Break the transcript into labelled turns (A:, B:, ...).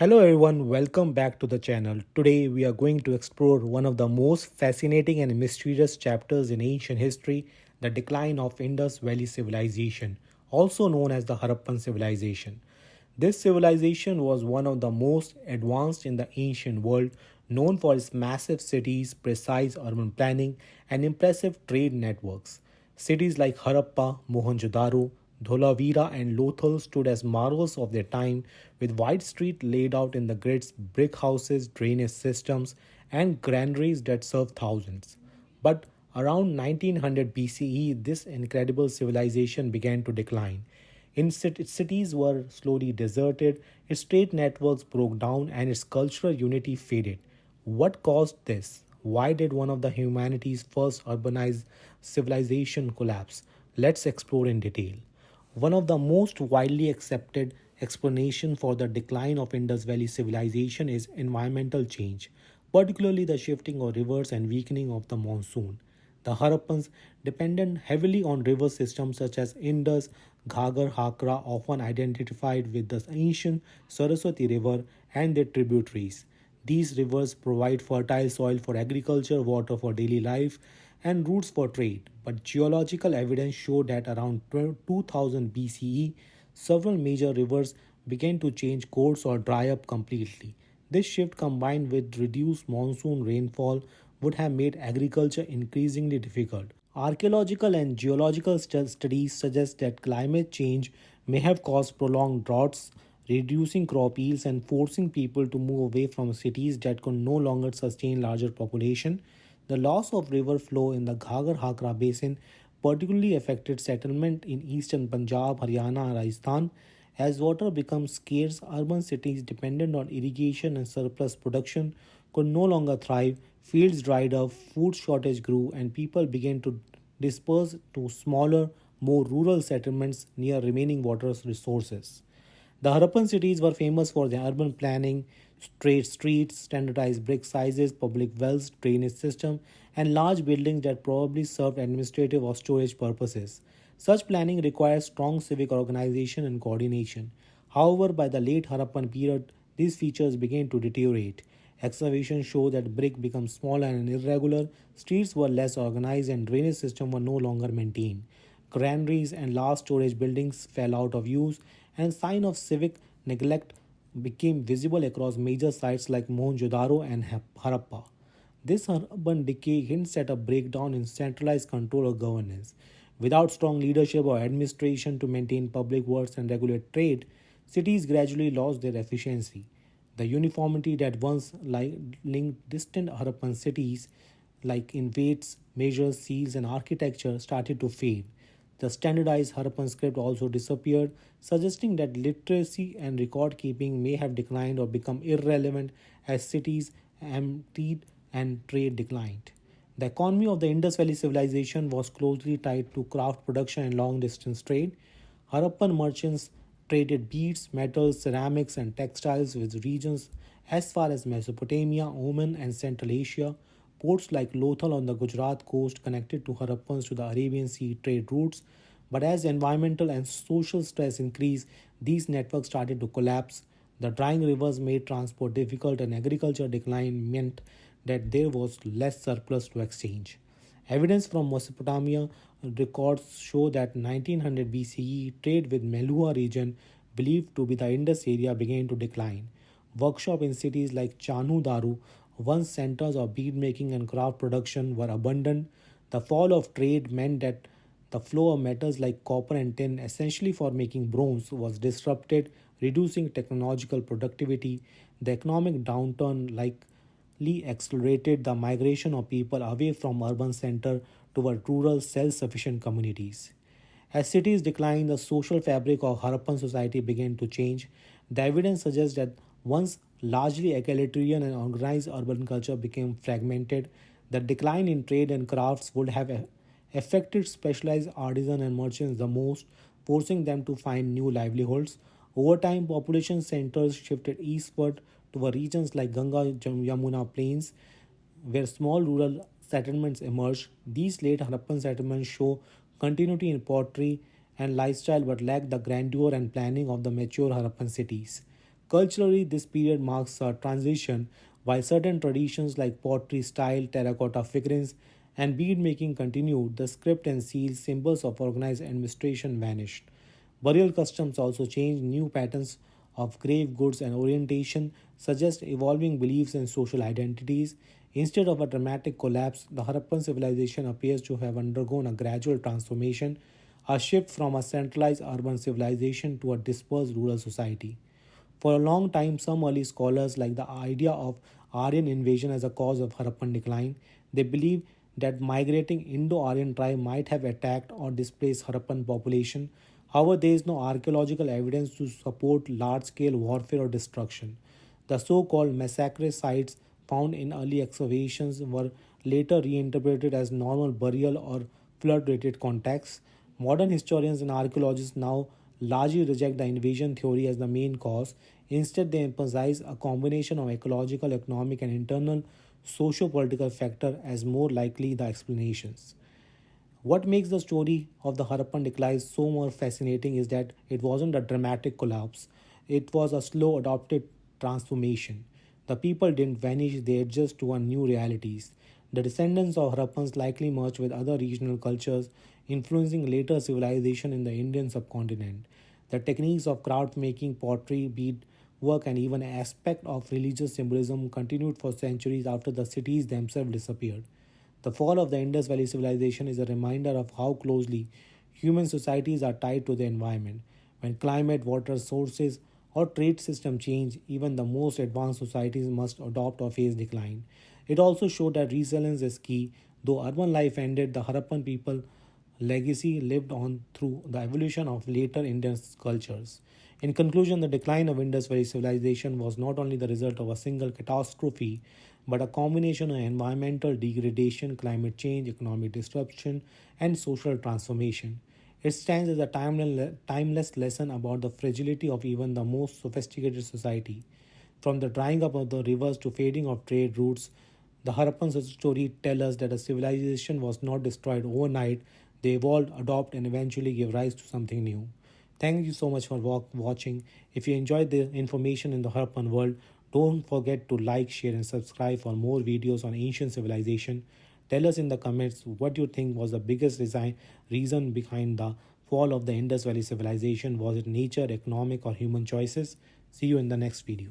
A: Hello everyone, welcome back to the channel. Today we are going to explore one of the most fascinating and mysterious chapters in ancient history, the decline of Indus Valley Civilization, also known as the Harappan civilization. This civilization was one of the most advanced in the ancient world, known for its massive cities, precise urban planning, and impressive trade networks. Cities like Harappa, Mohenjo-Daro, Dholavira and Lothal stood as marvels of their time, with wide streets laid out in the grids, brick houses, drainage systems, and granaries that served thousands. But around 1900 BCE, this incredible civilization began to decline. Its cities were slowly deserted, its trade networks broke down, and its cultural unity faded. What caused this? Why did one of the humanity's first urbanized civilization collapse? Let's explore in detail. One of the most widely accepted explanations for the decline of Indus Valley civilization is environmental change, particularly the shifting of rivers and weakening of the monsoon. The Harappans depended heavily on river systems such as Indus, Ghagar, Hakra, often identified with the ancient Saraswati River and their tributaries. These rivers provide fertile soil for agriculture, water for daily life, and routes for trade. But geological evidence showed that around 2000 BCE, several major rivers began to change course or dry up completely. This shift, combined with reduced monsoon rainfall, would have made agriculture increasingly difficult. Archaeological and geological studies suggest that climate change may have caused prolonged droughts, reducing crop yields and forcing people to move away from cities that could no longer sustain larger population. The loss of river flow in the Ghagar Hakra basin particularly affected settlement in eastern Punjab, Haryana, and Rajasthan. As water becomes scarce, urban cities dependent on irrigation and surplus production could no longer thrive. Fields dried up, food shortage grew, and people began to disperse to smaller, more rural settlements near remaining water resources. The Harappan cities were famous for their urban planning, straight streets, standardized brick sizes, public wells, drainage system, and large buildings that probably served administrative or storage purposes. Such planning requires strong civic organization and coordination. However, by the late Harappan period, these features began to deteriorate. Excavations show that brick became smaller and irregular, streets were less organized, and drainage systems were no longer maintained. Granaries and large storage buildings fell out of use, and signs of civic neglect became visible across major sites like Mohenjo-Daro and Harappa. This urban decay hints at a breakdown in centralized control or governance. Without strong leadership or administration to maintain public works and regulate trade, cities gradually lost their efficiency. The uniformity that once linked distant Harappan cities, like in weights, measures, seals, and architecture, started to fade. The standardized Harappan script also disappeared, suggesting that literacy and record keeping may have declined or become irrelevant as cities emptied and trade declined. The economy of the Indus Valley civilization was closely tied to craft production and long distance trade. Harappan merchants traded beads, metals, ceramics, and textiles with regions as far as Mesopotamia, Oman, and Central Asia. Ports like Lothal on the Gujarat coast connected to Harappans to the Arabian Sea trade routes. But as environmental and social stress increased, these networks started to collapse. The drying rivers made transport difficult, and agriculture decline meant that there was less surplus to exchange. Evidence from Mesopotamia records show that 1900 BCE trade with Meluha region, believed to be the Indus area, began to decline. Workshops in cities like Chanu Daru, once centers of bead making and craft production, were abundant. The fall of trade meant that the flow of metals like copper and tin, essentially for making bronze, was disrupted, reducing technological productivity. The economic downturn likely accelerated the migration of people away from urban centers toward rural, self sufficient communities. As cities declined, the social fabric of Harappan society began to change. The evidence suggests that once largely egalitarian and organized urban culture became fragmented, the decline in trade and crafts would have affected specialized artisans and merchants the most, forcing them to find new livelihoods. Over time, population centers shifted eastward toward regions like Ganga Yamuna plains, where small rural settlements emerged. These late Harappan settlements show continuity in pottery and lifestyle but lack the grandeur and planning of the mature Harappan cities. Culturally, this period marks a transition. While certain traditions like pottery style, terracotta figurines, and bead making continued, the script and seals, symbols of organized administration, vanished. Burial customs also changed. New patterns of grave goods and orientation suggest evolving beliefs and social identities. Instead of a dramatic collapse, the Harappan civilization appears to have undergone a gradual transformation, a shift from a centralized urban civilization to a dispersed rural society. For a long time, some early scholars like the idea of Aryan invasion as a cause of Harappan decline. They believe that migrating Indo-Aryan tribe might have attacked or displaced Harappan population. However, there is no archaeological evidence to support large-scale warfare or destruction. The so-called massacre sites found in early excavations were later reinterpreted as normal burial or flood-related contexts. Modern historians and archaeologists now largely reject the invasion theory as the main cause. Instead, they emphasize a combination of ecological, economic, and internal socio-political factor as more likely the explanations. What makes the story of the Harappan decline so more fascinating is that it wasn't a dramatic collapse, it was a slow adopted transformation. The people didn't vanish, they adjusted to a new realities. The descendants of Harappans likely merged with other regional cultures, influencing later civilization in the Indian subcontinent. The techniques of craft making, pottery, bead work, and even aspect of religious symbolism continued for centuries after the cities themselves disappeared. The fall of the Indus Valley Civilization is a reminder of how closely human societies are tied to the environment. When climate, water sources, or trade system change, even the most advanced societies must adopt or face decline. It also showed that resilience is key. Though urban life ended, the Harappan people legacy lived on through the evolution of later Indian cultures. In conclusion, the decline of Indus Valley civilization was not only the result of a single catastrophe, but a combination of environmental degradation, climate change, economic disruption, and social transformation. It stands as a timeless lesson about the fragility of even the most sophisticated society. From the drying up of the rivers to fading of trade routes, the Harappan story tells us that a civilization was not destroyed overnight. They evolved, adopted, and eventually gave rise to something new. Thank you so much for watching. If you enjoyed the information in the Harappan world, don't forget to like, share, and subscribe for more videos on ancient civilization. Tell us in the comments what you think was the biggest reason behind the fall of the Indus Valley civilization. Was it nature, economic, or human choices? See you in the next video.